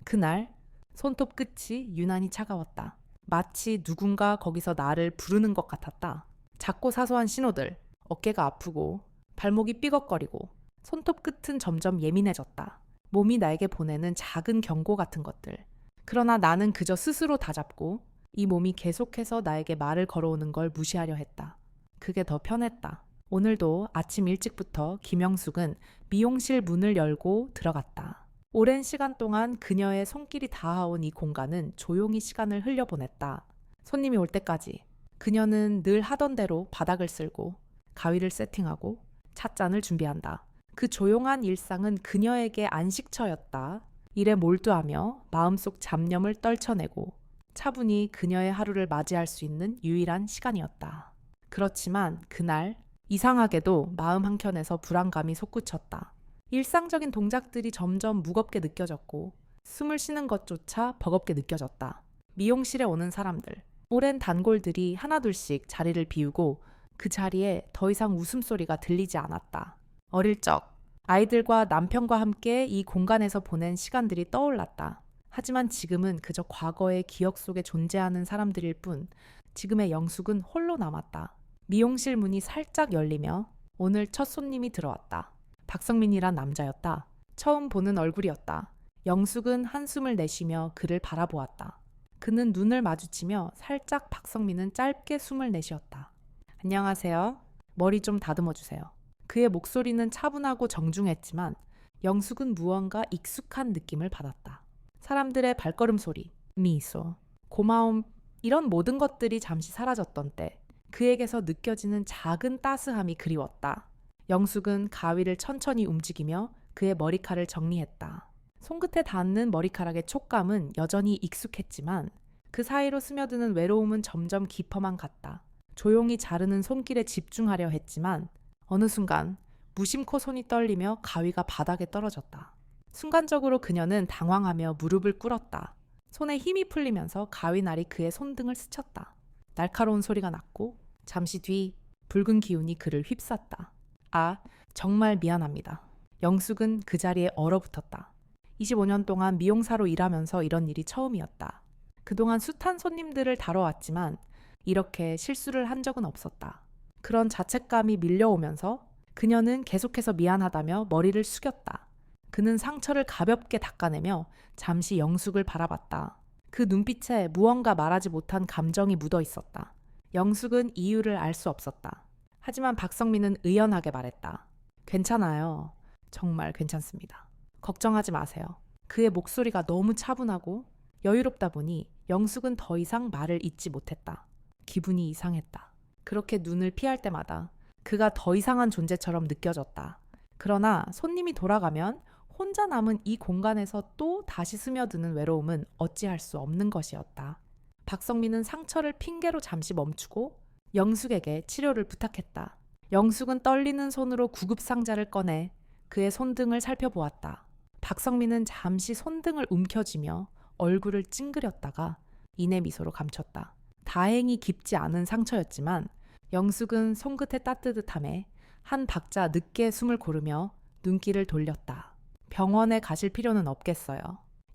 그날 손톱 끝이 유난히 차가웠다. 마치 누군가 거기서 나를 부르는 것 같았다. 작고 사소한 신호들, 어깨가 아프고 발목이 삐걱거리고 손톱 끝은 점점 예민해졌다. 몸이 나에게 보내는 작은 경고 같은 것들. 그러나 나는 그저 스스로 다잡고 이 몸이 계속해서 나에게 말을 걸어오는 걸 무시하려 했다. 그게 더 편했다. 오늘도 아침 일찍부터 김영숙은 미용실 문을 열고 들어갔다. 오랜 시간 동안 그녀의 손길이 닿아온 이 공간은 조용히 시간을 흘려보냈다. 손님이 올 때까지 그녀는 늘 하던 대로 바닥을 쓸고 가위를 세팅하고 찻잔을 준비한다. 그 조용한 일상은 그녀에게 안식처였다. 일에 몰두하며 마음속 잡념을 떨쳐내고 차분히 그녀의 하루를 맞이할 수 있는 유일한 시간이었다. 그렇지만 그날 이상하게도 마음 한켠에서 불안감이 솟구쳤다. 일상적인 동작들이 점점 무겁게 느껴졌고 숨을 쉬는 것조차 버겁게 느껴졌다. 미용실에 오는 사람들, 오랜 단골들이 하나둘씩 자리를 비우고 그 자리에 더 이상 웃음소리가 들리지 않았다. 어릴 적 아이들과 남편과 함께 이 공간에서 보낸 시간들이 떠올랐다. 하지만 지금은 그저 과거의 기억 속에 존재하는 사람들일 뿐 지금의 영숙은 홀로 남았다. 미용실 문이 살짝 열리며 오늘 첫 손님이 들어왔다. 박성민이란 남자였다. 처음 보는 얼굴이었다. 영숙은 한숨을 내쉬며 그를 바라보았다. 그는 눈을 마주치며 살짝 박성민은 짧게 숨을 내쉬었다. 안녕하세요. 머리 좀 다듬어 주세요. 그의 목소리는 차분하고 정중했지만 영숙은 무언가 익숙한 느낌을 받았다. 사람들의 발걸음 소리, 미소, 고마움 이런 모든 것들이 잠시 사라졌던 때 그에게서 느껴지는 작은 따스함이 그리웠다. 영숙은 가위를 천천히 움직이며 그의 머리칼을 정리했다. 손끝에 닿는 머리카락의 촉감은 여전히 익숙했지만 그 사이로 스며드는 외로움은 점점 깊어만 갔다. 조용히 자르는 손길에 집중하려 했지만 어느 순간 무심코 손이 떨리며 가위가 바닥에 떨어졌다. 순간적으로 그녀는 당황하며 무릎을 꿇었다. 손에 힘이 풀리면서 가위날이 그의 손등을 스쳤다. 날카로운 소리가 났고 잠시 뒤 붉은 기운이 그를 휩쌌다. 아, 정말 미안합니다. 영숙은 그 자리에 얼어붙었다. 25년 동안 미용사로 일하면서 이런 일이 처음이었다. 그동안 숱한 손님들을 다뤄왔지만 이렇게 실수를 한 적은 없었다. 그런 자책감이 밀려오면서 그녀는 계속해서 미안하다며 머리를 숙였다. 그는 상처를 가볍게 닦아내며 잠시 영숙을 바라봤다. 그 눈빛에 무언가 말하지 못한 감정이 묻어 있었다. 영숙은 이유를 알 수 없었다. 하지만 박성민은 의연하게 말했다. 괜찮아요. 정말 괜찮습니다. 걱정하지 마세요. 그의 목소리가 너무 차분하고 여유롭다 보니 영숙은 더 이상 말을 잇지 못했다. 기분이 이상했다. 그렇게 눈을 피할 때마다 그가 더 이상한 존재처럼 느껴졌다. 그러나 손님이 돌아가면 혼자 남은 이 공간에서 또 다시 스며드는 외로움은 어찌할 수 없는 것이었다. 박성민은 상처를 핑계로 잠시 멈추고 영숙에게 치료를 부탁했다. 영숙은 떨리는 손으로 구급상자를 꺼내 그의 손등을 살펴보았다. 박성민은 잠시 손등을 움켜쥐며 얼굴을 찡그렸다가 이내 미소로 감췄다. 다행히 깊지 않은 상처였지만 영숙은 손끝의 따뜻함에 한 박자 늦게 숨을 고르며 눈길을 돌렸다. 병원에 가실 필요는 없겠어요.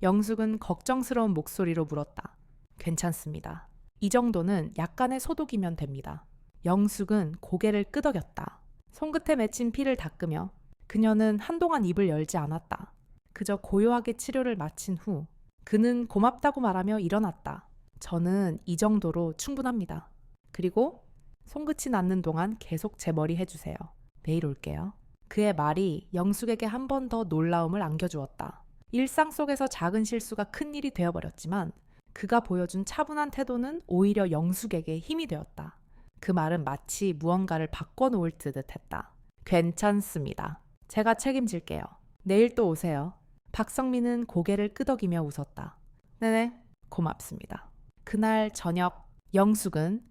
영숙은 걱정스러운 목소리로 물었다. 괜찮습니다. 이 정도는 약간의 소독이면 됩니다. 영숙은 고개를 끄덕였다. 손끝에 맺힌 피를 닦으며 그녀는 한동안 입을 열지 않았다. 그저 고요하게 치료를 마친 후 그는 고맙다고 말하며 일어났다. 저는 이 정도로 충분합니다. 그리고 손끝이 낫는 동안 계속 제 머리 해주세요. 내일 올게요. 그의 말이 영숙에게 한 번 더 놀라움을 안겨주었다. 일상 속에서 작은 실수가 큰 일이 되어버렸지만 그가 보여준 차분한 태도는 오히려 영숙에게 힘이 되었다. 그 말은 마치 무언가를 바꿔놓을 듯 했다. 괜찮습니다. 제가 책임질게요. 내일 또 오세요. 박성민은 고개를 끄덕이며 웃었다. 네네, 고맙습니다. 그날 저녁 영숙은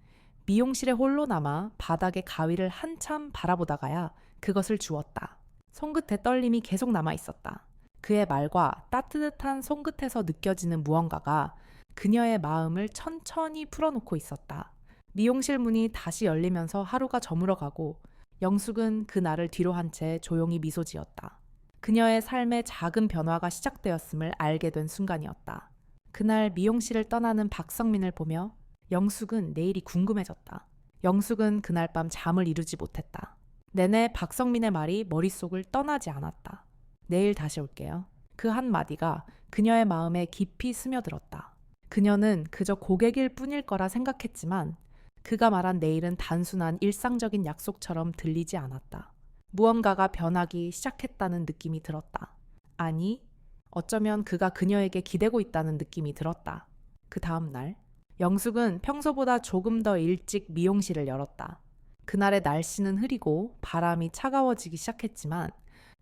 미용실에 홀로 남아 바닥에 가위를 한참 바라보다가야 그것을 주웠다. 손끝에 떨림이 계속 남아 있었다. 그의 말과 따뜻한 손끝에서 느껴지는 무언가가 그녀의 마음을 천천히 풀어놓고 있었다. 미용실 문이 다시 열리면서 하루가 저물어가고 영숙은 그날을 뒤로 한 채 조용히 미소 지었다. 그녀의 삶에 작은 변화가 시작되었음을 알게 된 순간이었다. 그날 미용실을 떠나는 박성민을 보며 영숙은 내일이 궁금해졌다. 영숙은 그날 밤 잠을 이루지 못했다. 내내 박성민의 말이 머릿속을 떠나지 않았다. 내일 다시 올게요. 그 한마디가 그녀의 마음에 깊이 스며들었다. 그녀는 그저 고객일 뿐일 거라 생각했지만 그가 말한 내일은 단순한 일상적인 약속처럼 들리지 않았다. 무언가가 변하기 시작했다는 느낌이 들었다. 아니, 어쩌면 그가 그녀에게 기대고 있다는 느낌이 들었다. 그 다음 날, 영숙은 평소보다 조금 더 일찍 미용실을 열었다. 그날의 날씨는 흐리고 바람이 차가워지기 시작했지만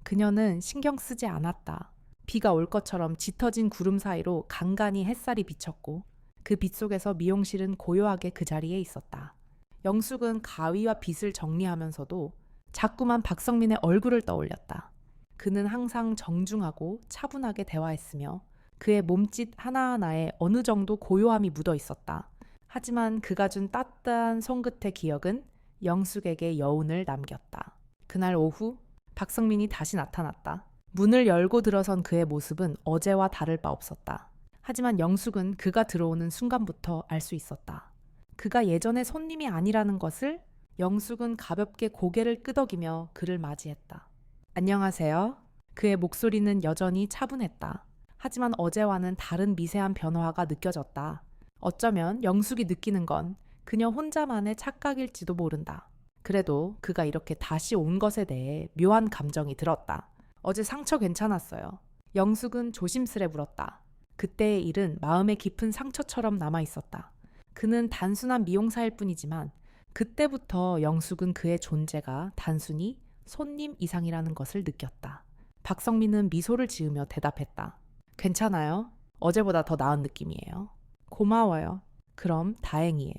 그녀는 신경 쓰지 않았다. 비가 올 것처럼 짙어진 구름 사이로 간간히 햇살이 비쳤고 그 빛 속에서 미용실은 고요하게 그 자리에 있었다. 영숙은 가위와 빗을 정리하면서도 자꾸만 박성민의 얼굴을 떠올렸다. 그는 항상 정중하고 차분하게 대화했으며 그의 몸짓 하나하나에 어느 정도 고요함이 묻어 있었다. 하지만 그가 준 따뜻한 손끝의 기억은 영숙에게 여운을 남겼다. 그날 오후 박성민이 다시 나타났다. 문을 열고 들어선 그의 모습은 어제와 다를 바 없었다. 하지만 영숙은 그가 들어오는 순간부터 알 수 있었다. 그가 예전의 손님이 아니라는 것을. 영숙은 가볍게 고개를 끄덕이며 그를 맞이했다. 안녕하세요. 그의 목소리는 여전히 차분했다. 하지만 어제와는 다른 미세한 변화가 느껴졌다. 어쩌면 영숙이 느끼는 건 그녀 혼자만의 착각일지도 모른다. 그래도 그가 이렇게 다시 온 것에 대해 묘한 감정이 들었다. 어제 상처 괜찮았어요. 영숙은 조심스레 물었다. 그때의 일은 마음에 깊은 상처처럼 남아 있었다. 그는 단순한 미용사일 뿐이지만 그때부터 영숙은 그의 존재가 단순히 손님 이상이라는 것을 느꼈다. 박성민은 미소를 지으며 대답했다. 괜찮아요. 어제보다 더 나은 느낌이에요. 고마워요. 그럼 다행이에요.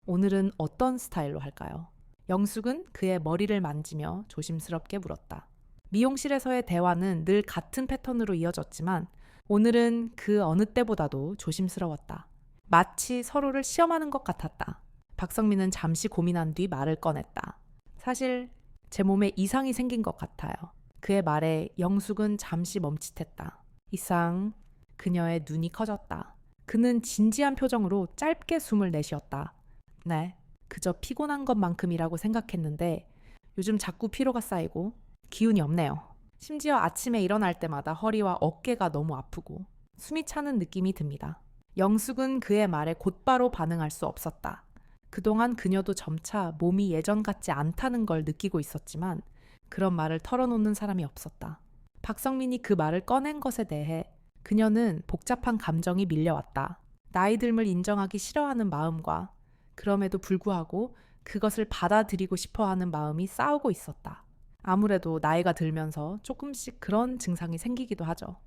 오늘은 어떤 스타일로 할까요? 영숙은 그의 머리를 만지며 조심스럽게 물었다. 미용실에서의 대화는 늘 같은 패턴으로 이어졌지만 오늘은 그 어느 때보다도 조심스러웠다. 마치 서로를 시험하는 것 같았다. 박성민은 잠시 고민한 뒤 말을 꺼냈다. 사실 제 몸에 이상이 생긴 것 같아요. 그의 말에 영숙은 잠시 멈칫했다. 이상. 그녀의 눈이 커졌다. 그는 진지한 표정으로 짧게 숨을 내쉬었다. 네, 그저 피곤한 것만큼이라고 생각했는데 요즘 자꾸 피로가 쌓이고 기운이 없네요. 심지어 아침에 일어날 때마다 허리와 어깨가 너무 아프고 숨이 차는 느낌이 듭니다. 영숙은 그의 말에 곧바로 반응할 수 없었다. 그동안 그녀도 점차 몸이 예전 같지 않다는 걸 느끼고 있었지만 그런 말을 털어놓는 사람이 없었다. 박성민이 그 말을 꺼낸 것에 대해 그녀는 복잡한 감정이 밀려왔다. 나이 듦을 인정하기 싫어하는 마음과 그럼에도 불구하고 그것을 받아들이고 싶어하는 마음이 싸우고 있었다. 아무래도 나이가 들면서 조금씩 그런 증상이 생기기도 하죠.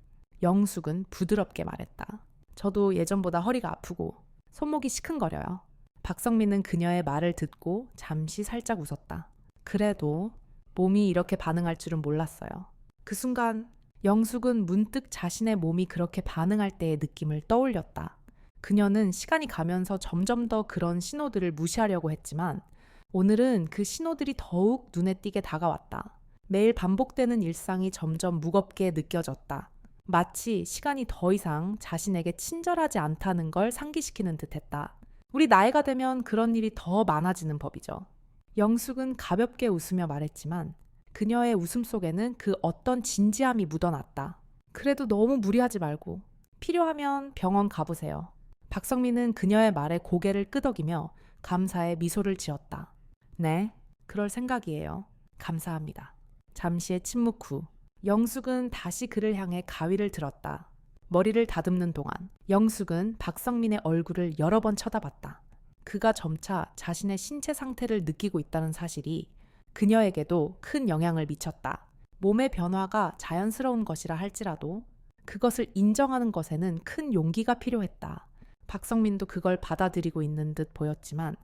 영숙은 부드럽게 말했다. 저도 예전보다 허리가 아프고 손목이 시큰거려요. 박성민은 그녀의 말을 듣고 잠시 살짝 웃었다. 그래도 몸이 이렇게 반응할 줄은 몰랐어요. 그 순간 영숙은 문득 자신의 몸이 그렇게 반응할 때의 느낌을 떠올렸다. 그녀는 시간이 가면서 점점 더 그런 신호들을 무시하려고 했지만 오늘은 그 신호들이 더욱 눈에 띄게 다가왔다. 매일 반복되는 일상이 점점 무겁게 느껴졌다. 마치 시간이 더 이상 자신에게 친절하지 않다는 걸 상기시키는 듯했다. 우리 나이가 되면 그런 일이 더 많아지는 법이죠. 영숙은 가볍게 웃으며 말했지만 그녀의 웃음 속에는 그 어떤 진지함이 묻어났다. 그래도 너무 무리하지 말고 필요하면 병원 가보세요. 박성민은 그녀의 말에 고개를 끄덕이며 감사의 미소를 지었다. 네, 그럴 생각이에요. 감사합니다. 잠시의 침묵 후 영숙은 다시 그를 향해 가위를 들었다. 머리를 다듬는 동안 영숙은 박성민의 얼굴을 여러 번 쳐다봤다. 그가 점차 자신의 신체 상태를 느끼고 있다는 사실이 그녀에게도 큰 영향을 미쳤다. 몸의 변화가 자연스러운 것이라 할지라도 그것을 인정하는 것에는 큰 용기가 필요했다. 박성민도 그걸 받아들이고 있는 듯 보였지만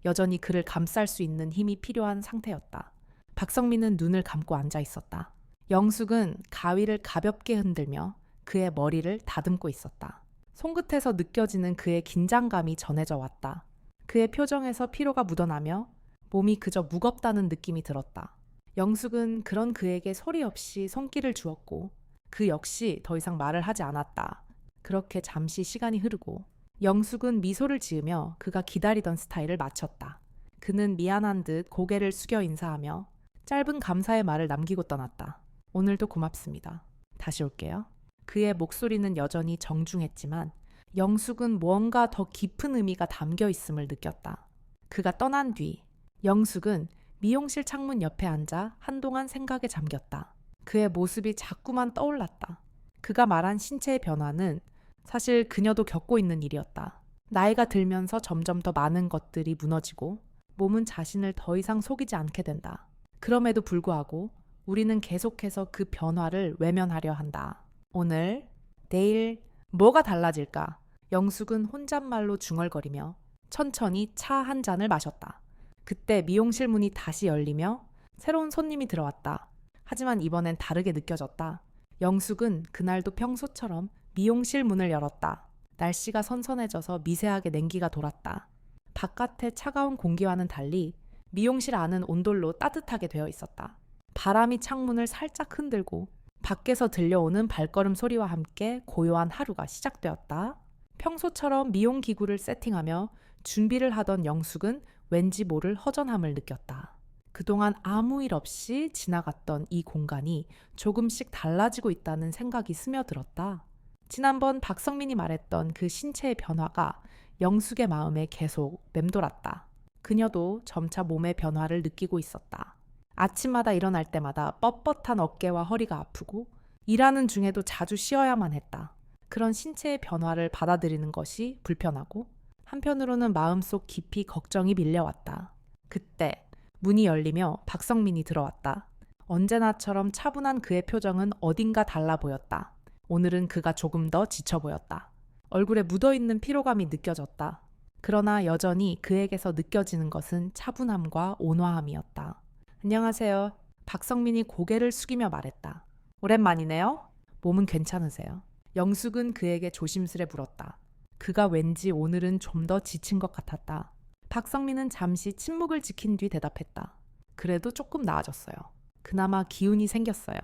여전히 그를 감쌀 수 있는 힘이 필요한 상태였다. 박성민은 눈을 감고 앉아 있었다. 영숙은 가위를 가볍게 흔들며 그의 머리를 다듬고 있었다. 손끝에서 느껴지는 그의 긴장감이 전해져 왔다. 그의 표정에서 피로가 묻어나며 몸이 그저 무겁다는 느낌이 들었다. 영숙은 그런 그에게 소리 없이 손길을 주었고 그 역시 더 이상 말을 하지 않았다. 그렇게 잠시 시간이 흐르고 영숙은 미소를 지으며 그가 기다리던 스타일을 마쳤다. 그는 미안한 듯 고개를 숙여 인사하며 짧은 감사의 말을 남기고 떠났다. 오늘도 고맙습니다. 다시 올게요. 그의 목소리는 여전히 정중했지만 영숙은 무언가 더 깊은 의미가 담겨 있음을 느꼈다. 그가 떠난 뒤 영숙은 미용실 창문 옆에 앉아 한동안 생각에 잠겼다. 그의 모습이 자꾸만 떠올랐다. 그가 말한 신체의 변화는 사실 그녀도 겪고 있는 일이었다. 나이가 들면서 점점 더 많은 것들이 무너지고 몸은 자신을 더 이상 속이지 않게 된다. 그럼에도 불구하고 우리는 계속해서 그 변화를 외면하려 한다. 오늘, 내일 뭐가 달라질까? 영숙은 혼잣말로 중얼거리며 천천히 차 한 잔을 마셨다. 그때 미용실 문이 다시 열리며 새로운 손님이 들어왔다. 하지만 이번엔 다르게 느껴졌다. 영숙은 그날도 평소처럼 미용실 문을 열었다. 날씨가 선선해져서 미세하게 냉기가 돌았다. 바깥의 차가운 공기와는 달리 미용실 안은 온돌로 따뜻하게 되어 있었다. 바람이 창문을 살짝 흔들고 밖에서 들려오는 발걸음 소리와 함께 고요한 하루가 시작되었다. 평소처럼 미용 기구를 세팅하며 준비를 하던 영숙은 왠지 모를 허전함을 느꼈다. 그동안 아무 일 없이 지나갔던 이 공간이 조금씩 달라지고 있다는 생각이 스며들었다. 지난번 박성민이 말했던 그 신체의 변화가 영숙의 마음에 계속 맴돌았다. 그녀도 점차 몸의 변화를 느끼고 있었다. 아침마다 일어날 때마다 뻣뻣한 어깨와 허리가 아프고 일하는 중에도 자주 쉬어야만 했다. 그런 신체의 변화를 받아들이는 것이 불편하고 한편으로는 마음속 깊이 걱정이 밀려왔다. 그때 문이 열리며 박성민이 들어왔다. 언제나처럼 차분한 그의 표정은 어딘가 달라 보였다. 오늘은 그가 조금 더 지쳐 보였다. 얼굴에 묻어있는 피로감이 느껴졌다. 그러나 여전히 그에게서 느껴지는 것은 차분함과 온화함이었다. 안녕하세요. 박성민이 고개를 숙이며 말했다. 오랜만이네요. 몸은 괜찮으세요? 영숙은 그에게 조심스레 물었다. 그가 왠지 오늘은 좀 더 지친 것 같았다. 박성민은 잠시 침묵을 지킨 뒤 대답했다. 그래도 조금 나아졌어요. 그나마 기운이 생겼어요.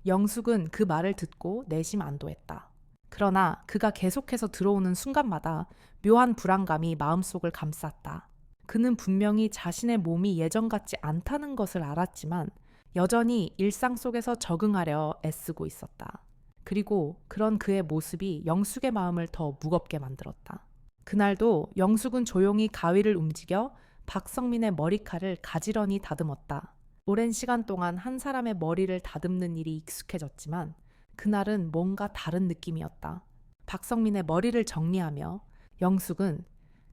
영숙은 그 말을 듣고 내심 안도했다. 그러나 그가 계속해서 들어오는 순간마다 묘한 불안감이 마음속을 감쌌다. 그는 분명히 자신의 몸이 예전 같지 않다는 것을 알았지만 여전히 일상 속에서 적응하려 애쓰고 있었다. 그리고 그런 그의 모습이 영숙의 마음을 더 무겁게 만들었다. 그날도 영숙은 조용히 가위를 움직여 박성민의 머리칼을 가지런히 다듬었다. 오랜 시간 동안 한 사람의 머리를 다듬는 일이 익숙해졌지만 그날은 뭔가 다른 느낌이었다. 박성민의 머리를 정리하며 영숙은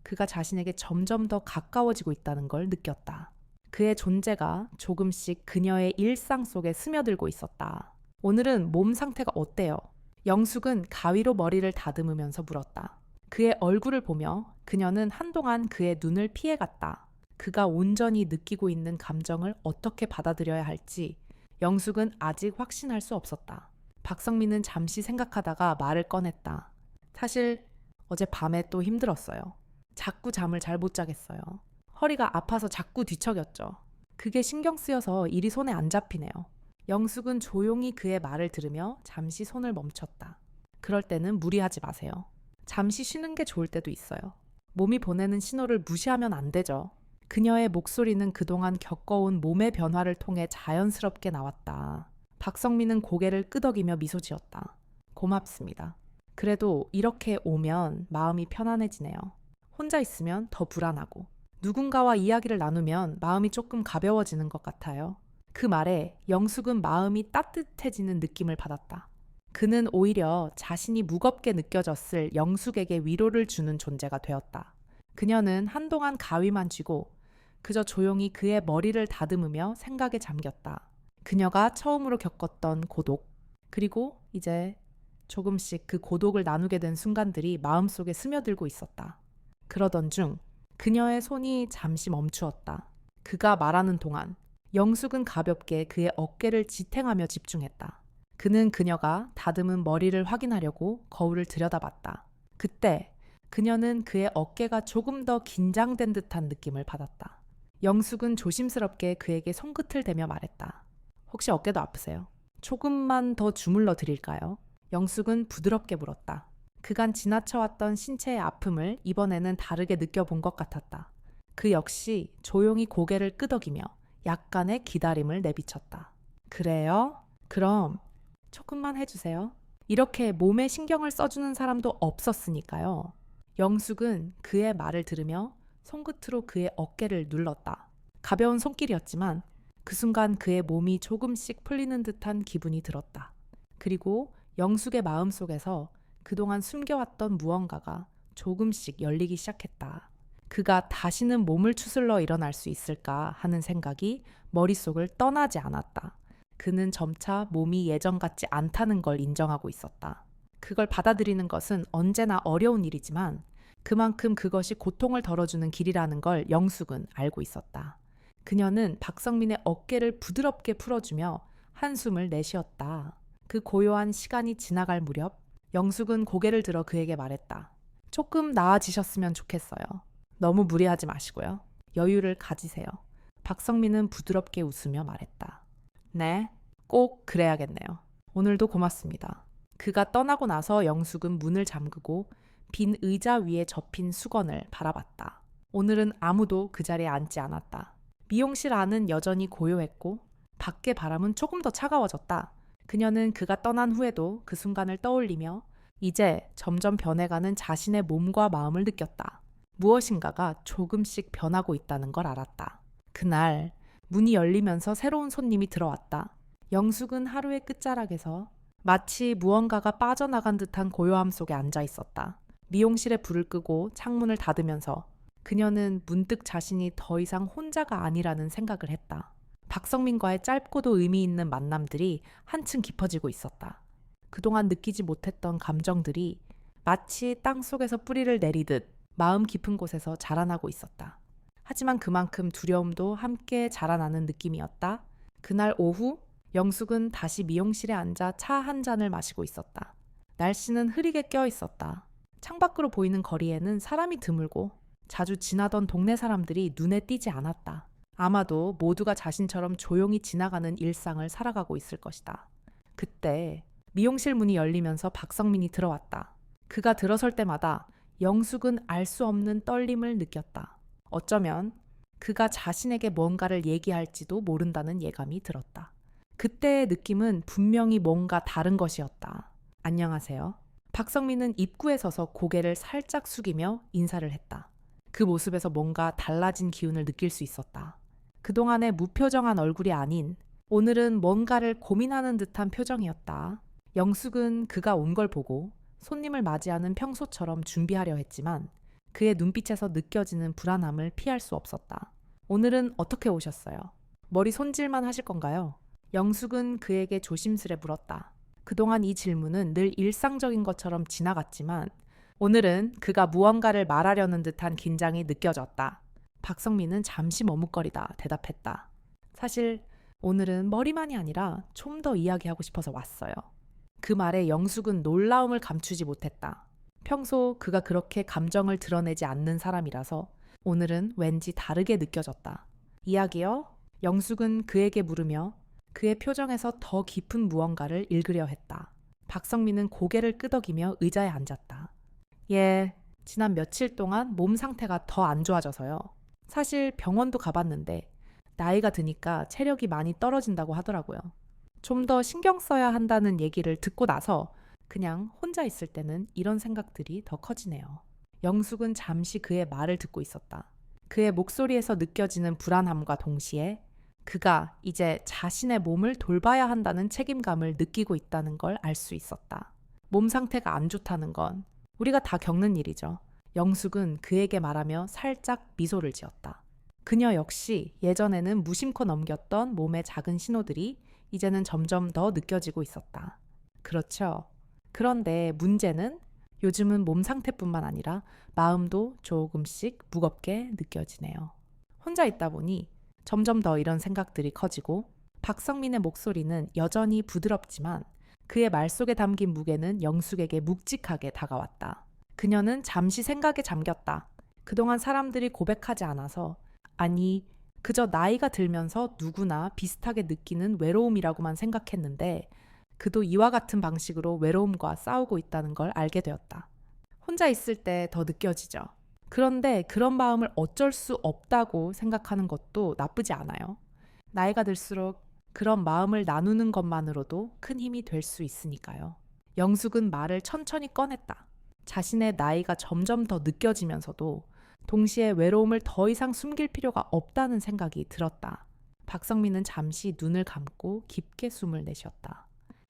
그가 자신에게 점점 더 가까워지고 있다는 걸 느꼈다. 그의 존재가 조금씩 그녀의 일상 속에 스며들고 있었다. 오늘은 몸 상태가 어때요? 영숙은 가위로 머리를 다듬으면서 물었다. 그의 얼굴을 보며 그녀는 한동안 그의 눈을 피해갔다. 그가 온전히 느끼고 있는 감정을 어떻게 받아들여야 할지 영숙은 아직 확신할 수 없었다. 박성민은 잠시 생각하다가 말을 꺼냈다. 사실 어제 밤에 또 힘들었어요. 자꾸 잠을 잘 못 자겠어요. 허리가 아파서 자꾸 뒤척였죠. 그게 신경 쓰여서 일이 손에 안 잡히네요. 영숙은 조용히 그의 말을 들으며 잠시 손을 멈췄다. 그럴 때는 무리하지 마세요. 잠시 쉬는 게 좋을 때도 있어요. 몸이 보내는 신호를 무시하면 안 되죠. 그녀의 목소리는 그동안 겪어온 몸의 변화를 통해 자연스럽게 나왔다. 박성민은 고개를 끄덕이며 미소 지었다. 고맙습니다. 그래도 이렇게 오면 마음이 편안해지네요. 혼자 있으면 더 불안하고 누군가와 이야기를 나누면 마음이 조금 가벼워지는 것 같아요. 그 말에 영숙은 마음이 따뜻해지는 느낌을 받았다. 그는 오히려 자신이 무겁게 느껴졌을 영숙에게 위로를 주는 존재가 되었다. 그녀는 한동안 가위만 쥐고 그저 조용히 그의 머리를 다듬으며 생각에 잠겼다. 그녀가 처음으로 겪었던 고독, 그리고 이제 조금씩 그 고독을 나누게 된 순간들이 마음속에 스며들고 있었다. 그러던 중 그녀의 손이 잠시 멈추었다. 그가 말하는 동안 영숙은 가볍게 그의 어깨를 지탱하며 집중했다. 그는 그녀가 다듬은 머리를 확인하려고 거울을 들여다봤다. 그때 그녀는 그의 어깨가 조금 더 긴장된 듯한 느낌을 받았다. 영숙은 조심스럽게 그에게 손끝을 대며 말했다. 혹시 어깨도 아프세요? 조금만 더 주물러 드릴까요? 영숙은 부드럽게 물었다. 그간 지나쳐왔던 신체의 아픔을 이번에는 다르게 느껴본 것 같았다. 그 역시 조용히 고개를 끄덕이며 약간의 기다림을 내비쳤다. 그래요? 그럼 조금만 해주세요. 이렇게 몸에 신경을 써주는 사람도 없었으니까요. 영숙은 그의 말을 들으며 손끝으로 그의 어깨를 눌렀다. 가벼운 손길이었지만 그 순간 그의 몸이 조금씩 풀리는 듯한 기분이 들었다. 그리고 영숙의 마음속에서 그동안 숨겨왔던 무언가가 조금씩 열리기 시작했다. 그가 다시는 몸을 추슬러 일어날 수 있을까 하는 생각이 머릿속을 떠나지 않았다. 그는 점차 몸이 예전 같지 않다는 걸 인정하고 있었다. 그걸 받아들이는 것은 언제나 어려운 일이지만 그만큼 그것이 고통을 덜어주는 길이라는 걸 영숙은 알고 있었다. 그녀는 박성민의 어깨를 부드럽게 풀어주며 한숨을 내쉬었다. 그 고요한 시간이 지나갈 무렵 영숙은 고개를 들어 그에게 말했다. 조금 나아지셨으면 좋겠어요. 너무 무리하지 마시고요. 여유를 가지세요. 박성민은 부드럽게 웃으며 말했다. 네, 꼭 그래야겠네요. 오늘도 고맙습니다. 그가 떠나고 나서 영숙은 문을 잠그고 빈 의자 위에 접힌 수건을 바라봤다. 오늘은 아무도 그 자리에 앉지 않았다. 미용실 안은 여전히 고요했고 밖의 바람은 조금 더 차가워졌다. 그녀는 그가 떠난 후에도 그 순간을 떠올리며 이제 점점 변해가는 자신의 몸과 마음을 느꼈다. 무엇인가가 조금씩 변하고 있다는 걸 알았다. 그날 문이 열리면서 새로운 손님이 들어왔다. 영숙은 하루의 끝자락에서 마치 무언가가 빠져나간 듯한 고요함 속에 앉아 있었다. 미용실에 불을 끄고 창문을 닫으면서 그녀는 문득 자신이 더 이상 혼자가 아니라는 생각을 했다. 박성민과의 짧고도 의미 있는 만남들이 한층 깊어지고 있었다. 그동안 느끼지 못했던 감정들이 마치 땅속에서 뿌리를 내리듯 마음 깊은 곳에서 자라나고 있었다. 하지만 그만큼 두려움도 함께 자라나는 느낌이었다. 그날 오후 영숙은 다시 미용실에 앉아 차 한 잔을 마시고 있었다. 날씨는 흐리게 껴 있었다. 창밖으로 보이는 거리에는 사람이 드물고 자주 지나던 동네 사람들이 눈에 띄지 않았다. 아마도 모두가 자신처럼 조용히 지나가는 일상을 살아가고 있을 것이다. 그때 미용실 문이 열리면서 박성민이 들어왔다. 그가 들어설 때마다 영숙은 알 수 없는 떨림을 느꼈다. 어쩌면 그가 자신에게 뭔가를 얘기할지도 모른다는 예감이 들었다. 그때의 느낌은 분명히 뭔가 다른 것이었다. 안녕하세요. 박성민은 입구에 서서 고개를 살짝 숙이며 인사를 했다. 그 모습에서 뭔가 달라진 기운을 느낄 수 있었다. 그동안의 무표정한 얼굴이 아닌 오늘은 뭔가를 고민하는 듯한 표정이었다. 영숙은 그가 온 걸 보고 손님을 맞이하는 평소처럼 준비하려 했지만 그의 눈빛에서 느껴지는 불안함을 피할 수 없었다. 오늘은 어떻게 오셨어요? 머리 손질만 하실 건가요? 영숙은 그에게 조심스레 물었다. 그동안 이 질문은 늘 일상적인 것처럼 지나갔지만 오늘은 그가 무언가를 말하려는 듯한 긴장이 느껴졌다. 박성민은 잠시 머뭇거리다 대답했다. 사실 오늘은 머리만이 아니라 좀 더 이야기하고 싶어서 왔어요. 그 말에 영숙은 놀라움을 감추지 못했다. 평소 그가 그렇게 감정을 드러내지 않는 사람이라서 오늘은 왠지 다르게 느껴졌다. 이야기요? 영숙은 그에게 물으며 그의 표정에서 더 깊은 무언가를 읽으려 했다. 박성민은 고개를 끄덕이며 의자에 앉았다. 예, 지난 며칠 동안 몸 상태가 더 안 좋아져서요. 사실 병원도 가봤는데 나이가 드니까 체력이 많이 떨어진다고 하더라고요. 좀 더 신경 써야 한다는 얘기를 듣고 나서 그냥 혼자 있을 때는 이런 생각들이 더 커지네요. 영숙은 잠시 그의 말을 듣고 있었다. 그의 목소리에서 느껴지는 불안함과 동시에 그가 이제 자신의 몸을 돌봐야 한다는 책임감을 느끼고 있다는 걸 알 수 있었다. 몸 상태가 안 좋다는 건 우리가 다 겪는 일이죠. 영숙은 그에게 말하며 살짝 미소를 지었다. 그녀 역시 예전에는 무심코 넘겼던 몸의 작은 신호들이 이제는 점점 더 느껴지고 있었다. 그렇죠. 그런데 문제는 요즘은 몸 상태뿐만 아니라 마음도 조금씩 무겁게 느껴지네요. 혼자 있다 보니 점점 더 이런 생각들이 커지고 박성민의 목소리는 여전히 부드럽지만 그의 말 속에 담긴 무게는 영숙에게 묵직하게 다가왔다. 그녀는 잠시 생각에 잠겼다. 그동안 사람들이 고백하지 않아서, 아니 그저 나이가 들면서 누구나 비슷하게 느끼는 외로움이라고만 생각했는데 그도 이와 같은 방식으로 외로움과 싸우고 있다는 걸 알게 되었다. 혼자 있을 때 더 느껴지죠. 그런데 그런 마음을 어쩔 수 없다고 생각하는 것도 나쁘지 않아요. 나이가 들수록 그런 마음을 나누는 것만으로도 큰 힘이 될 수 있으니까요. 영숙은 말을 천천히 꺼냈다. 자신의 나이가 점점 더 느껴지면서도 동시에 외로움을 더 이상 숨길 필요가 없다는 생각이 들었다. 박성민은 잠시 눈을 감고 깊게 숨을 내쉬었다.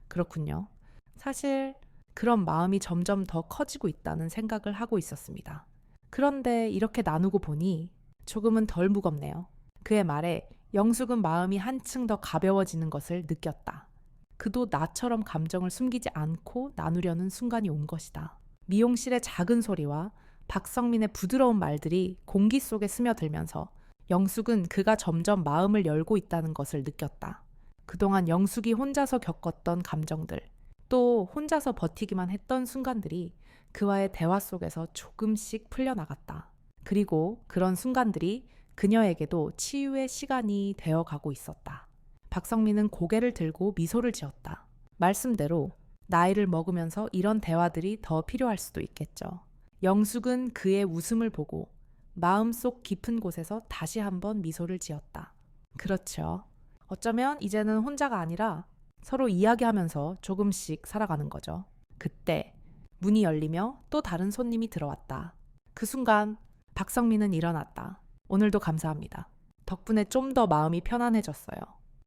그렇군요. 사실 그런 마음이 점점 더 커지고 있다는 생각을 하고 있었습니다. 그런데 이렇게 나누고 보니 조금은 덜 무겁네요. 그의 말에 영숙은 마음이 한층 더 가벼워지는 것을 느꼈다. 그도 나처럼 감정을 숨기지 않고 나누려는 순간이 온 것이다. 미용실의 작은 소리와 박성민의 부드러운 말들이 공기 속에 스며들면서 영숙은 그가 점점 마음을 열고 있다는 것을 느꼈다. 그동안 영숙이 혼자서 겪었던 감정들, 또 혼자서 버티기만 했던 순간들이 그와의 대화 속에서 조금씩 풀려나갔다. 그리고 그런 순간들이 그녀에게도 치유의 시간이 되어가고 있었다. 박성민은 고개를 들고 미소를 지었다. 말씀대로 나이를 먹으면서 이런 대화들이 더 필요할 수도 있겠죠. 영숙은 그의 웃음을 보고 마음속 깊은 곳에서 다시 한번 미소를 지었다. 그렇죠. 어쩌면 이제는 혼자가 아니라 서로 이야기하면서 조금씩 살아가는 거죠. 그때 문이 열리며 또 다른 손님이 들어왔다. 그 순간 박성민은 일어났다. 오늘도 감사합니다. 덕분에 좀 더 마음이 편안해졌어요.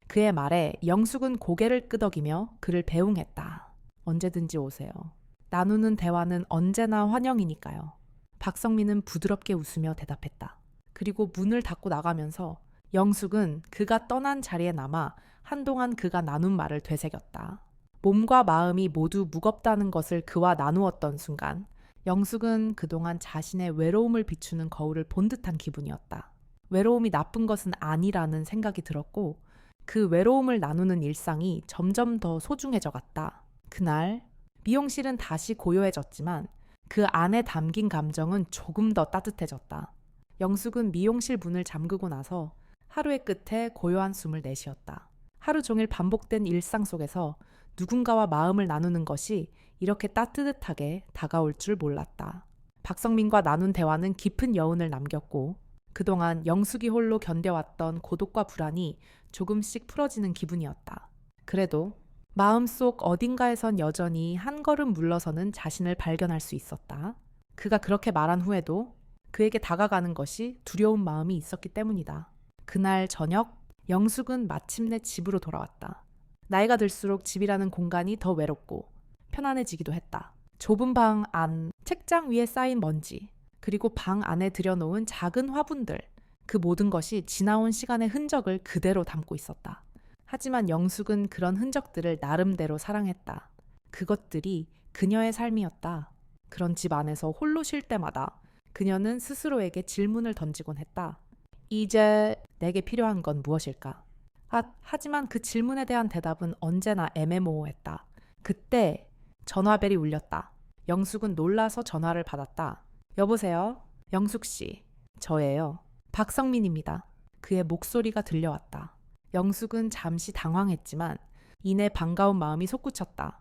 그의 말에 영숙은 고개를 끄덕이며 그를 배웅했다. 언제든지 오세요. 나누는 대화는 언제나 환영이니까요. 박성민은 부드럽게 웃으며 대답했다. 그리고 문을 닫고 나가면서 영숙은 그가 떠난 자리에 남아 한동안 그가 나눈 말을 되새겼다. 몸과 마음이 모두 무겁다는 것을 그와 나누었던 순간 영숙은 그동안 자신의 외로움을 비추는 거울을 본 듯한 기분이었다. 외로움이 나쁜 것은 아니라는 생각이 들었고 그 외로움을 나누는 일상이 점점 더 소중해져 갔다. 그날 미용실은 다시 고요해졌지만 그 안에 담긴 감정은 조금 더 따뜻해졌다. 영숙은 미용실 문을 잠그고 나서 하루의 끝에 고요한 숨을 내쉬었다. 하루 종일 반복된 일상 속에서 누군가와 마음을 나누는 것이 이렇게 따뜻하게 다가올 줄 몰랐다. 박성민과 나눈 대화는 깊은 여운을 남겼고 그동안 영숙이 홀로 견뎌왔던 고독과 불안이 조금씩 풀어지는 기분이었다. 그래도 마음속 어딘가에선 여전히 한 걸음 물러서는 자신을 발견할 수 있었다. 그가 그렇게 말한 후에도 그에게 다가가는 것이 두려운 마음이 있었기 때문이다. 그날 저녁 영숙은 마침내 집으로 돌아왔다. 나이가 들수록 집이라는 공간이 더 외롭고 편안해지기도 했다. 좁은 방 안, 책장 위에 쌓인 먼지, 그리고 방 안에 들여놓은 작은 화분들, 그 모든 것이 지나온 시간의 흔적을 그대로 담고 있었다. 하지만 영숙은 그런 흔적들을 나름대로 사랑했다. 그것들이 그녀의 삶이었다. 그런 집 안에서 홀로 쉴 때마다 그녀는 스스로에게 질문을 던지곤 했다. 이제 내게 필요한 건 무엇일까? 하지만 그 질문에 대한 대답은 언제나 애매모호했다. 그때 전화벨이 울렸다. 영숙은 놀라서 전화를 받았다. 여보세요? 영숙 씨, 저예요. 박성민입니다. 그의 목소리가 들려왔다. 영숙은 잠시 당황했지만 이내 반가운 마음이 솟구쳤다.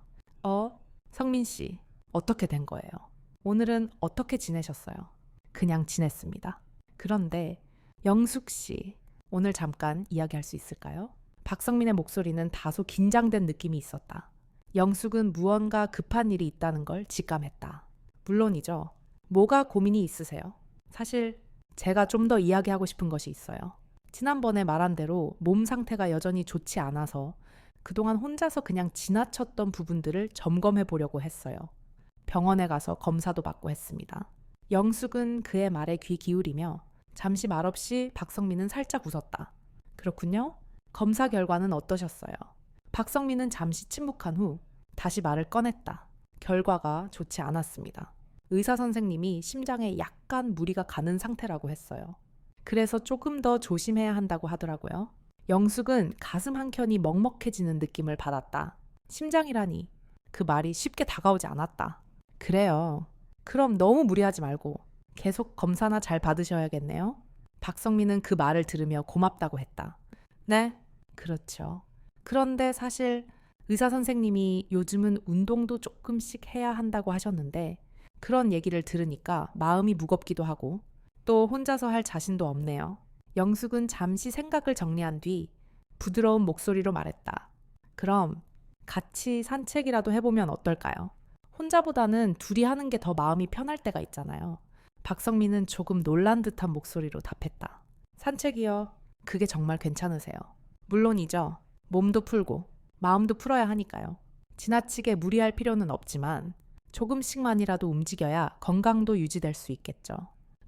성민 씨, 어떻게 된 거예요? 오늘은 어떻게 지내셨어요? 그냥 지냈습니다. 그런데 영숙 씨, 오늘 잠깐 이야기할 수 있을까요? 박성민의 목소리는 다소 긴장된 느낌이 있었다. 영숙은 무언가 급한 일이 있다는 걸 직감했다. 물론이죠. 뭐가 고민이 있으세요? 사실 제가 좀 더 이야기하고 싶은 것이 있어요. 지난번에 말한 대로 몸 상태가 여전히 좋지 않아서 그동안 혼자서 그냥 지나쳤던 부분들을 점검해 보려고 했어요. 병원에 가서 검사도 받고 했습니다. 영숙은 그의 말에 귀 기울이며 잠시 말없이 박성민은 살짝 웃었다. 그렇군요. 검사 결과는 어떠셨어요? 박성민은 잠시 침묵한 후 다시 말을 꺼냈다. 결과가 좋지 않았습니다. 의사 선생님이 심장에 약간 무리가 가는 상태라고 했어요. 그래서 조금 더 조심해야 한다고 하더라고요. 영숙은 가슴 한켠이 먹먹해지는 느낌을 받았다. 심장이라니, 그 말이 쉽게 다가오지 않았다. 그래요. 그럼 너무 무리하지 말고 계속 검사나 잘 받으셔야겠네요. 박성민은 그 말을 들으며 고맙다고 했다. 네, 그렇죠. 그런데 사실 의사 선생님이 요즘은 운동도 조금씩 해야 한다고 하셨는데 그런 얘기를 들으니까 마음이 무겁기도 하고 또 혼자서 할 자신도 없네요. 영숙은 잠시 생각을 정리한 뒤 부드러운 목소리로 말했다. 그럼 같이 산책이라도 해보면 어떨까요? 혼자보다는 둘이 하는 게 더 마음이 편할 때가 있잖아요. 박성민은 조금 놀란 듯한 목소리로 답했다. 산책이요. 그게 정말 괜찮으세요? 물론이죠. 몸도 풀고 마음도 풀어야 하니까요. 지나치게 무리할 필요는 없지만 조금씩만이라도 움직여야 건강도 유지될 수 있겠죠.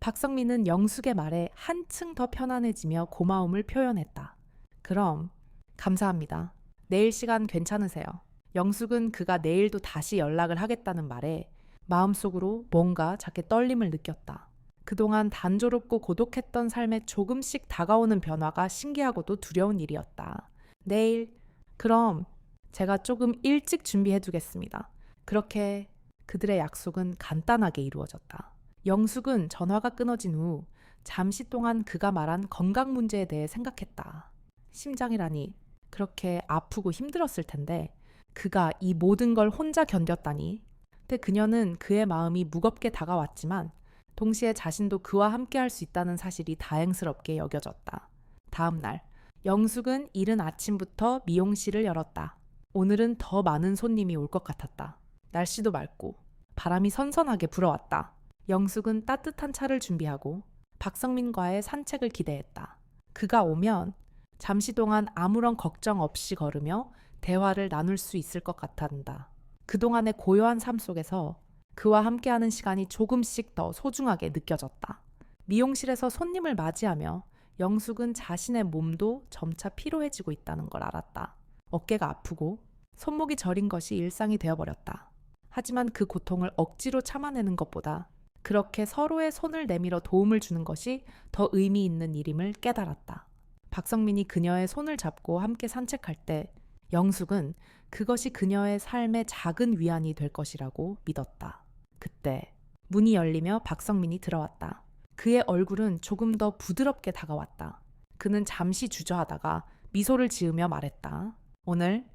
박성민은 영숙의 말에 한층 더 편안해지며 고마움을 표현했다. 그럼 감사합니다. 내일 시간 괜찮으세요? 영숙은 그가 내일도 다시 연락을 하겠다는 말에 마음속으로 뭔가 작게 떨림을 느꼈다. 그동안 단조롭고 고독했던 삶에 조금씩 다가오는 변화가 신기하고도 두려운 일이었다. 내일, 그럼 제가 조금 일찍 준비해 두겠습니다. 그렇게 그들의 약속은 간단하게 이루어졌다. 영숙은 전화가 끊어진 후 잠시 동안 그가 말한 건강 문제에 대해 생각했다. 심장이라니 그렇게 아프고 힘들었을 텐데 그가 이 모든 걸 혼자 견뎠다니. 근데 그녀는 그의 마음이 무겁게 다가왔지만 동시에 자신도 그와 함께 할 수 있다는 사실이 다행스럽게 여겨졌다. 다음 날, 영숙은 이른 아침부터 미용실을 열었다. 오늘은 더 많은 손님이 올 것 같았다. 날씨도 맑고 바람이 선선하게 불어왔다. 영숙은 따뜻한 차를 준비하고 박성민과의 산책을 기대했다. 그가 오면 잠시 동안 아무런 걱정 없이 걸으며 대화를 나눌 수 있을 것 같았다. 그동안의 고요한 삶 속에서 그와 함께하는 시간이 조금씩 더 소중하게 느껴졌다. 미용실에서 손님을 맞이하며 영숙은 자신의 몸도 점차 피로해지고 있다는 걸 알았다. 어깨가 아프고 손목이 저린 것이 일상이 되어버렸다. 하지만 그 고통을 억지로 참아내는 것보다 그렇게 서로의 손을 내밀어 도움을 주는 것이 더 의미 있는 일임을 깨달았다. 박성민이 그녀의 손을 잡고 함께 산책할 때 영숙은 그것이 그녀의 삶의 작은 위안이 될 것이라고 믿었다. 그때 문이 열리며 박성민이 들어왔다. 그의 얼굴은 조금 더 부드럽게 다가왔다. 그는 잠시 주저하다가 미소를 지으며 말했다. 오늘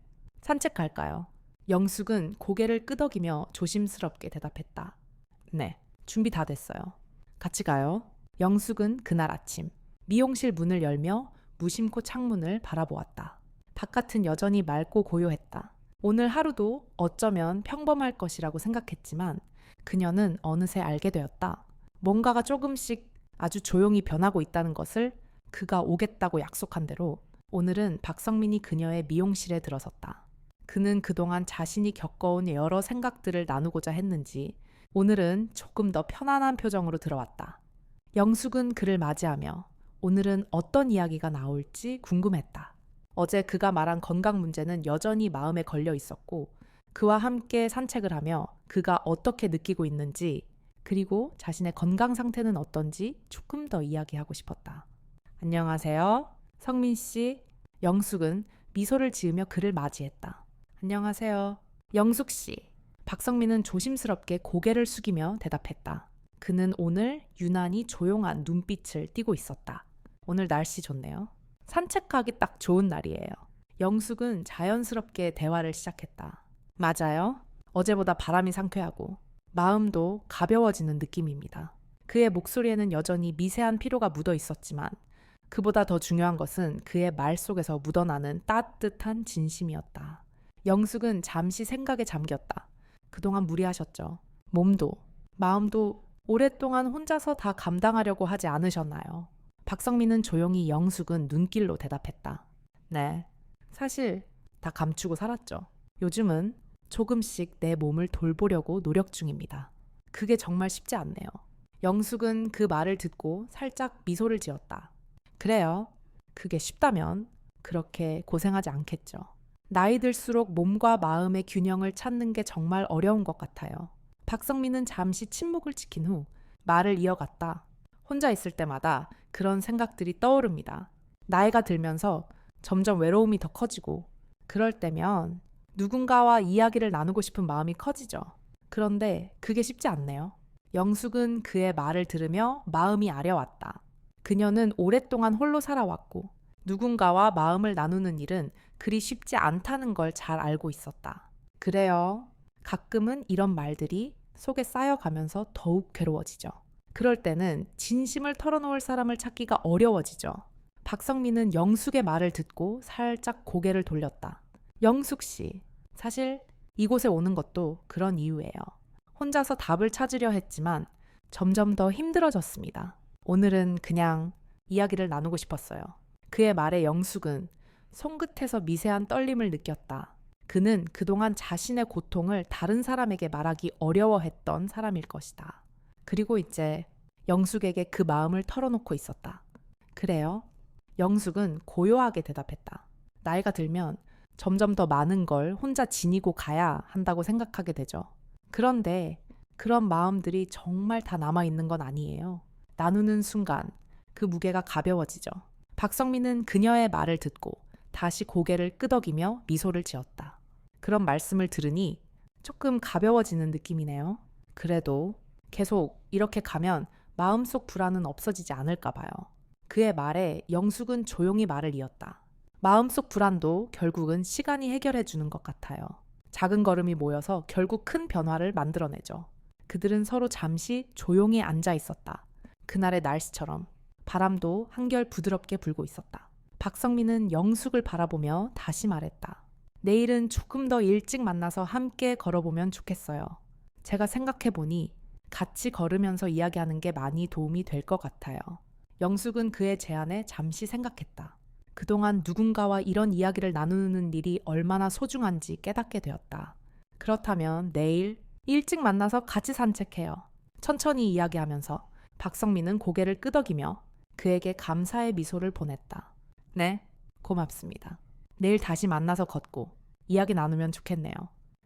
산책 갈까요? 영숙은 고개를 끄덕이며 조심스럽게 대답했다. 네, 준비 다 됐어요. 같이 가요. 영숙은 그날 아침 미용실 문을 열며 무심코 창문을 바라보았다. 바깥은 여전히 맑고 고요했다. 오늘 하루도 어쩌면 평범할 것이라고 생각했지만 그녀는 어느새 알게 되었다. 뭔가가 조금씩 아주 조용히 변하고 있다는 것을. 그가 오겠다고 약속한 대로 오늘은 박성민이 그녀의 미용실에 들어섰다. 그는 그동안 자신이 겪어온 여러 생각들을 나누고자 했는지 오늘은 조금 더 편안한 표정으로 들어왔다. 영숙은 그를 맞이하며 오늘은 어떤 이야기가 나올지 궁금했다. 어제 그가 말한 건강 문제는 여전히 마음에 걸려 있었고 그와 함께 산책을 하며 그가 어떻게 느끼고 있는지 그리고 자신의 건강 상태는 어떤지 조금 더 이야기하고 싶었다. 안녕하세요. 성민 씨. 영숙은 미소를 지으며 그를 맞이했다. 안녕하세요. 영숙 씨. 박성민은 조심스럽게 고개를 숙이며 대답했다. 그는 오늘 유난히 조용한 눈빛을 띠고 있었다. 오늘 날씨 좋네요. 산책하기 딱 좋은 날이에요. 영숙은 자연스럽게 대화를 시작했다. 맞아요. 어제보다 바람이 상쾌하고 마음도 가벼워지는 느낌입니다. 그의 목소리에는 여전히 미세한 피로가 묻어 있었지만 그보다 더 중요한 것은 그의 말 속에서 묻어나는 따뜻한 진심이었다. 영숙은 잠시 생각에 잠겼다. 그동안 무리하셨죠. 몸도 마음도 오랫동안 혼자서 다 감당하려고 하지 않으셨나요? 박성민은 조용히 영숙은 눈길로 대답했다. 네, 사실 다 감추고 살았죠. 요즘은 조금씩 내 몸을 돌보려고 노력 중입니다. 그게 정말 쉽지 않네요. 영숙은 그 말을 듣고 살짝 미소를 지었다. 그래요. 그게 쉽다면 그렇게 고생하지 않겠죠. 나이 들수록 몸과 마음의 균형을 찾는 게 정말 어려운 것 같아요. 박성민은 잠시 침묵을 지킨 후 말을 이어갔다. 혼자 있을 때마다 그런 생각들이 떠오릅니다. 나이가 들면서 점점 외로움이 더 커지고 그럴 때면 누군가와 이야기를 나누고 싶은 마음이 커지죠. 그런데 그게 쉽지 않네요. 영숙은 그의 말을 들으며 마음이 아려왔다. 그녀는 오랫동안 홀로 살아왔고 누군가와 마음을 나누는 일은 그리 쉽지 않다는 걸 잘 알고 있었다. 그래요. 가끔은 이런 말들이 속에 쌓여가면서 더욱 괴로워지죠. 그럴 때는 진심을 털어놓을 사람을 찾기가 어려워지죠. 박성민은 영숙의 말을 듣고 살짝 고개를 돌렸다. 영숙 씨, 사실 이곳에 오는 것도 그런 이유예요. 혼자서 답을 찾으려 했지만 점점 더 힘들어졌습니다. 오늘은 그냥 이야기를 나누고 싶었어요. 그의 말에 영숙은 손끝에서 미세한 떨림을 느꼈다. 그는 그동안 자신의 고통을 다른 사람에게 말하기 어려워했던 사람일 것이다. 그리고 이제 영숙에게 그 마음을 털어놓고 있었다. 그래요? 영숙은 고요하게 대답했다. 나이가 들면 점점 더 많은 걸 혼자 지니고 가야 한다고 생각하게 되죠. 그런데 그런 마음들이 정말 다 남아있는 건 아니에요. 나누는 순간 그 무게가 가벼워지죠. 박성민은 그녀의 말을 듣고 다시 고개를 끄덕이며 미소를 지었다. 그런 말씀을 들으니 조금 가벼워지는 느낌이네요. 그래도 계속 이렇게 가면 마음속 불안은 없어지지 않을까 봐요. 그의 말에 영숙은 조용히 말을 이었다. 마음속 불안도 결국은 시간이 해결해 주는 것 같아요. 작은 걸음이 모여서 결국 큰 변화를 만들어내죠. 그들은 서로 잠시 조용히 앉아 있었다. 그날의 날씨처럼 바람도 한결 부드럽게 불고 있었다. 박성민은 영숙을 바라보며 다시 말했다. 내일은 조금 더 일찍 만나서 함께 걸어보면 좋겠어요. 제가 생각해보니 같이 걸으면서 이야기하는 게 많이 도움이 될 것 같아요. 영숙은 그의 제안에 잠시 생각했다. 그동안 누군가와 이런 이야기를 나누는 일이 얼마나 소중한지 깨닫게 되었다. 그렇다면 내일 일찍 만나서 같이 산책해요. 천천히 이야기하면서 박성민은 고개를 끄덕이며 그에게 감사의 미소를 보냈다. 네, 고맙습니다. 내일 다시 만나서 걷고 이야기 나누면 좋겠네요.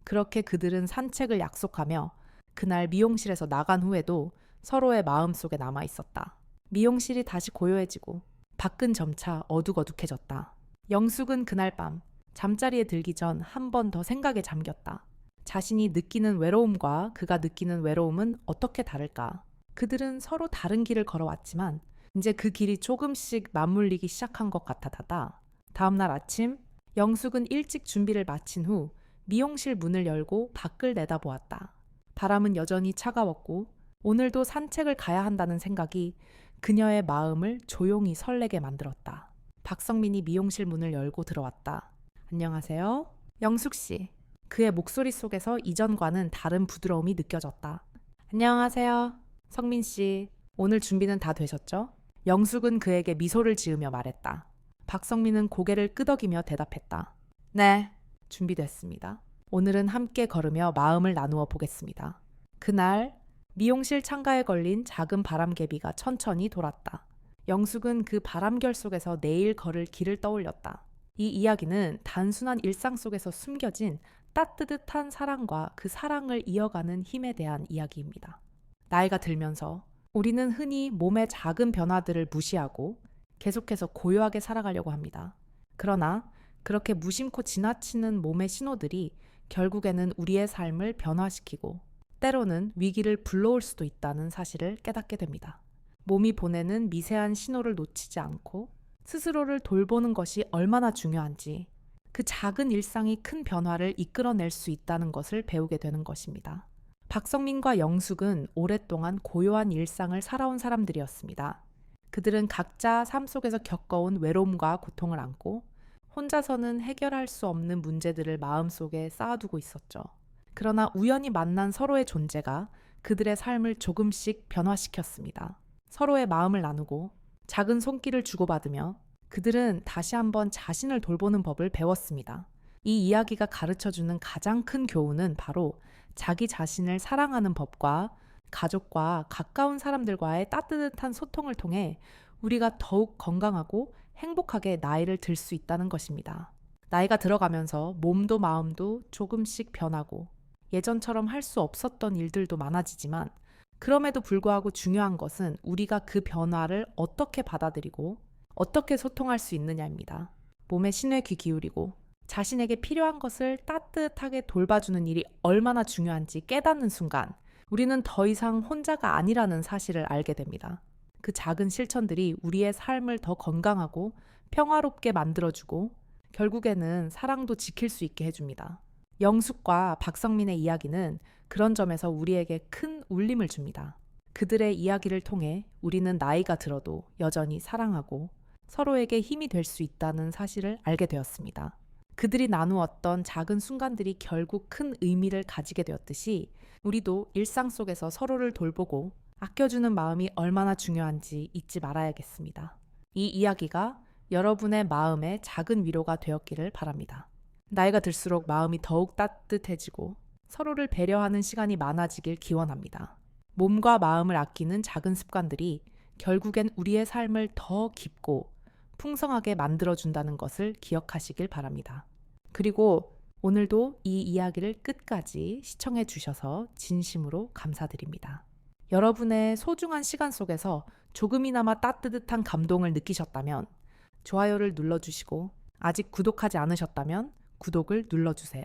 그렇게 그들은 산책을 약속하며 그날 미용실에서 나간 후에도 서로의 마음속에 남아 있었다. 미용실이 다시 고요해지고 밖은 점차 어둑어둑해졌다. 영숙은 그날 밤 잠자리에 들기 전 한 번 더 생각에 잠겼다. 자신이 느끼는 외로움과 그가 느끼는 외로움은 어떻게 다를까? 그들은 서로 다른 길을 걸어왔지만 이제 그 길이 조금씩 맞물리기 시작한 것 같았다. 다음날 아침 영숙은 일찍 준비를 마친 후 미용실 문을 열고 밖을 내다보았다. 바람은 여전히 차가웠고 오늘도 산책을 가야 한다는 생각이 그녀의 마음을 조용히 설레게 만들었다. 박성민이 미용실 문을 열고 들어왔다. 안녕하세요. 영숙 씨. 그의 목소리 속에서 이전과는 다른 부드러움이 느껴졌다. 안녕하세요. 성민 씨. 오늘 준비는 다 되셨죠? 영숙은 그에게 미소를 지으며 말했다. 박성민은 고개를 끄덕이며 대답했다. 네, 준비됐습니다. 오늘은 함께 걸으며 마음을 나누어 보겠습니다. 그날 미용실 창가에 걸린 작은 바람개비가 천천히 돌았다. 영숙은 그 바람결 속에서 내일 걸을 길을 떠올렸다. 이 이야기는 단순한 일상 속에서 숨겨진 따뜻한 사랑과 그 사랑을 이어가는 힘에 대한 이야기입니다. 나이가 들면서 우리는 흔히 몸의 작은 변화들을 무시하고 계속해서 고요하게 살아가려고 합니다. 그러나 그렇게 무심코 지나치는 몸의 신호들이 결국에는 우리의 삶을 변화시키고 때로는 위기를 불러올 수도 있다는 사실을 깨닫게 됩니다. 몸이 보내는 미세한 신호를 놓치지 않고 스스로를 돌보는 것이 얼마나 중요한지 그 작은 일상이 큰 변화를 이끌어낼 수 있다는 것을 배우게 되는 것입니다. 박성민과 영숙은 오랫동안 고요한 일상을 살아온 사람들이었습니다. 그들은 각자 삶 속에서 겪어온 외로움과 고통을 안고 혼자서는 해결할 수 없는 문제들을 마음속에 쌓아두고 있었죠. 그러나 우연히 만난 서로의 존재가 그들의 삶을 조금씩 변화시켰습니다. 서로의 마음을 나누고 작은 손길을 주고받으며 그들은 다시 한번 자신을 돌보는 법을 배웠습니다. 이 이야기가 가르쳐주는 가장 큰 교훈은 바로 자기 자신을 사랑하는 법과 가족과 가까운 사람들과의 따뜻한 소통을 통해 우리가 더욱 건강하고 행복하게 나이를 들 수 있다는 것입니다. 나이가 들어가면서 몸도 마음도 조금씩 변하고 예전처럼 할 수 없었던 일들도 많아지지만 그럼에도 불구하고 중요한 것은 우리가 그 변화를 어떻게 받아들이고 어떻게 소통할 수 있느냐입니다. 몸에 신의 귀 기울이고 자신에게 필요한 것을 따뜻하게 돌봐주는 일이 얼마나 중요한지 깨닫는 순간 우리는 더 이상 혼자가 아니라는 사실을 알게 됩니다. 그 작은 실천들이 우리의 삶을 더 건강하고 평화롭게 만들어주고 결국에는 사랑도 지킬 수 있게 해줍니다. 영숙과 박성민의 이야기는 그런 점에서 우리에게 큰 울림을 줍니다. 그들의 이야기를 통해 우리는 나이가 들어도 여전히 사랑하고 서로에게 힘이 될 수 있다는 사실을 알게 되었습니다. 그들이 나누었던 작은 순간들이 결국 큰 의미를 가지게 되었듯이 우리도 일상 속에서 서로를 돌보고 아껴주는 마음이 얼마나 중요한지 잊지 말아야겠습니다. 이 이야기가 여러분의 마음에 작은 위로가 되었기를 바랍니다. 나이가 들수록 마음이 더욱 따뜻해지고 서로를 배려하는 시간이 많아지길 기원합니다. 몸과 마음을 아끼는 작은 습관들이 결국엔 우리의 삶을 더 깊고 풍성하게 만들어준다는 것을 기억하시길 바랍니다. 그리고 오늘도 이 이야기를 끝까지 시청해 주셔서 진심으로 감사드립니다. 여러분의 소중한 시간 속에서 조금이나마 따뜻한 감동을 느끼셨다면 좋아요를 눌러주시고 아직 구독하지 않으셨다면 구독을 눌러주세요.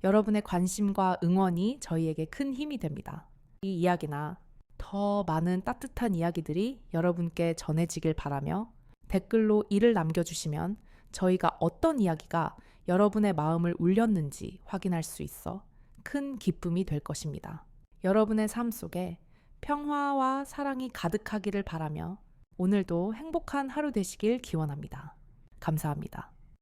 여러분의 관심과 응원이 저희에게 큰 힘이 됩니다. 이 이야기나 더 많은 따뜻한 이야기들이 여러분께 전해지길 바라며 댓글로 이를 남겨주시면 저희가 어떤 이야기가 여러분의 마음을 울렸는지 확인할 수 있어 큰 기쁨이 될 것입니다. 여러분의 삶 속에 평화와 사랑이 가득하기를 바라며 오늘도 행복한 하루 되시길 기원합니다. 감사합니다.